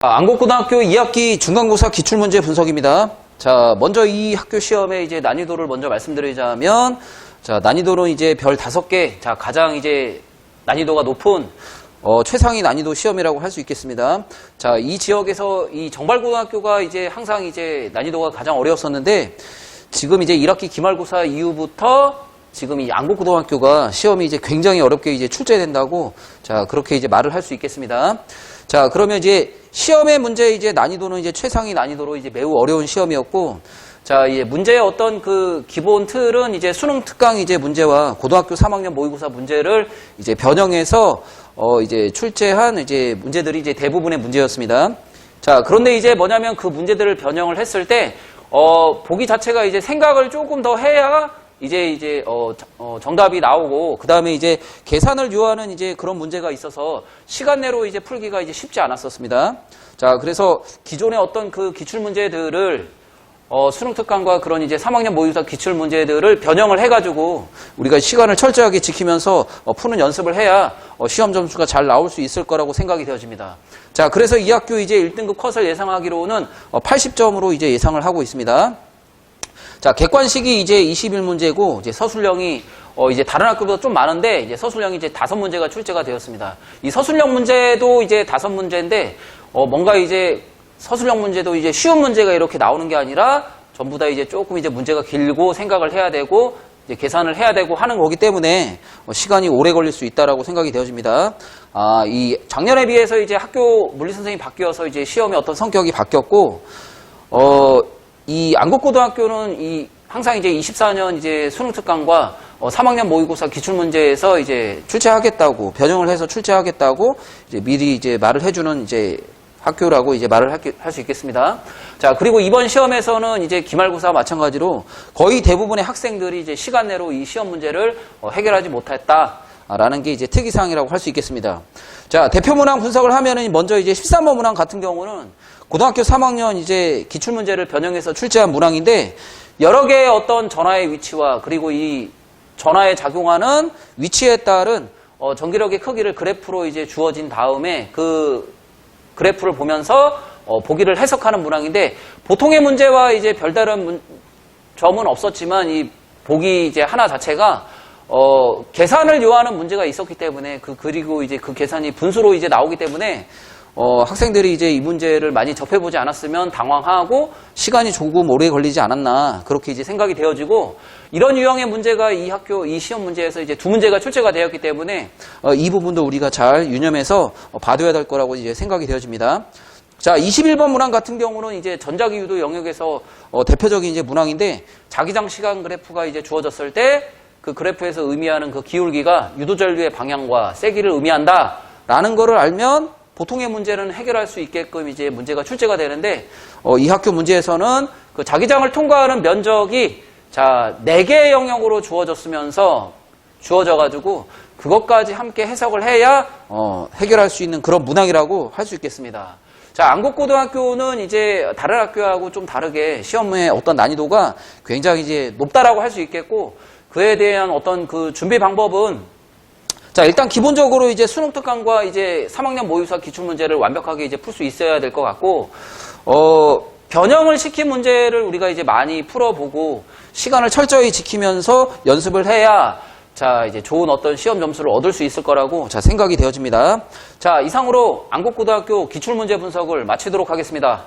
안국고등학교 2학기 중간고사 기출문제 분석입니다. 자, 먼저 이 학교 시험의 이제 난이도를 먼저 말씀드리자면, 자, 난이도는 이제 별 5개, 자, 가장 이제 난이도가 높은, 최상위 난이도 시험이라고 할 수 있겠습니다. 자, 이 지역에서 이 정발고등학교가 이제 항상 이제 난이도가 가장 어려웠었는데, 지금 이제 1학기 기말고사 이후부터 지금 이 안국고등학교가 시험이 이제 굉장히 어렵게 이제 출제된다고, 자, 그렇게 이제 말을 할 수 있겠습니다. 자, 그러면 이제 시험의 문제 이제 난이도는 이제 최상위 난이도로 이제 매우 어려운 시험이었고, 자, 이제 문제의 어떤 그 기본 틀은 이제 수능 특강 이제 문제와 고등학교 3학년 모의고사 문제를 이제 변형해서 이제 출제한 이제 문제들이 이제 대부분의 문제였습니다. 자, 그런데 이제 뭐냐면 그 문제들을 변형을 했을 때 보기 자체가 이제 생각을 조금 더 해야 이제 정답이 나오고, 그 다음에 이제 계산을 요하는 이제 그런 문제가 있어서 시간 내로 이제 풀기가 이제 쉽지 않았었습니다. 자, 그래서 기존의 어떤 그 기출 문제들을 수능 특강과 그런 이제 3학년 모의고사 기출 문제들을 변형을 해가지고 우리가 시간을 철저하게 지키면서 푸는 연습을 해야 시험 점수가 잘 나올 수 있을 거라고 생각이 되어집니다. 자, 그래서 이 학교 이제 1등급 컷을 예상하기로는 80점으로 이제 예상을 하고 있습니다. 자, 객관식이 이제 21문제고, 이제 서술형이, 이제 다른 학교보다 좀 많은데, 이제 서술형이 이제 5문제가 출제가 되었습니다. 이 서술형 문제도 이제 5문제인데, 뭔가 이제 서술형 문제도 이제 쉬운 문제가 이렇게 나오는 게 아니라, 전부 다 이제 조금 이제 문제가 길고 생각을 해야 되고, 이제 계산을 해야 되고 하는 거기 때문에, 시간이 오래 걸릴 수 있다라고 생각이 되어집니다. 이 작년에 비해서 이제 학교 물리선생님이 바뀌어서 이제 시험의 어떤 성격이 바뀌었고, 이 안국고등학교는 항상 이제 24년 이제 수능 특강과 3학년 모의고사 기출문제에서 이제 출제하겠다고, 변형을 해서 출제하겠다고 이제 미리 이제 말을 해주는 이제 학교라고 이제 말을 할 수 있겠습니다. 자, 그리고 이번 시험에서는 이제 기말고사와 마찬가지로 거의 대부분의 학생들이 이제 시간 내로 이 시험 문제를 해결하지 못했다라는 게 이제 특이사항이라고 할 수 있겠습니다. 자, 대표 문항 분석을 하면은 먼저 이제 13번 문항 같은 경우는 고등학교 3학년 이제 기출문제를 변형해서 출제한 문항인데, 여러 개의 어떤 전하의 위치와 그리고 이 전하에 작용하는 위치에 따른 전기력의 크기를 그래프로 이제 주어진 다음에 그 그래프를 보면서 보기를 해석하는 문항인데, 보통의 문제와 이제 별다른 점은 없었지만 이 보기 이제 하나 자체가 계산을 요하는 문제가 있었기 때문에 그리고 이제 그 계산이 분수로 이제 나오기 때문에 학생들이 이제 이 문제를 많이 접해보지 않았으면 당황하고 시간이 조금 오래 걸리지 않았나, 그렇게 이제 생각이 되어지고, 이런 유형의 문제가 이 학교 이 시험 문제에서 이제 2문제가 출제가 되었기 때문에 이 부분도 우리가 잘 유념해서 봐둬야 될 거라고 이제 생각이 되어집니다. 자, 21번 문항 같은 경우는 이제 전자기유도 영역에서 대표적인 이제 문항인데, 자기장 시간 그래프가 이제 주어졌을 때 그 그래프에서 의미하는 그 기울기가 유도전류의 방향과 세기를 의미한다라는 거를 알면 보통의 문제는 해결할 수 있게끔 이제 문제가 출제가 되는데, 이 학교 문제에서는 그 자기장을 통과하는 면적이 자, 4개의 영역으로 주어져가지고 그것까지 함께 해석을 해야 해결할 수 있는 그런 문항이라고 할 수 있겠습니다. 자, 안국고등학교는 이제 다른 학교하고 좀 다르게 시험의 어떤 난이도가 굉장히 이제 높다라고 할 수 있겠고, 그에 대한 어떤 그 준비 방법은, 자, 일단 기본적으로 이제 수능 특강과 이제 3학년 모의고사 기출문제를 완벽하게 이제 풀 수 있어야 될 것 같고, 변형을 시킨 문제를 우리가 이제 많이 풀어보고 시간을 철저히 지키면서 연습을 해야 자, 이제 좋은 어떤 시험 점수를 얻을 수 있을 거라고 자, 생각이 되어집니다. 자, 이상으로 안국고등학교 기출문제 분석을 마치도록 하겠습니다.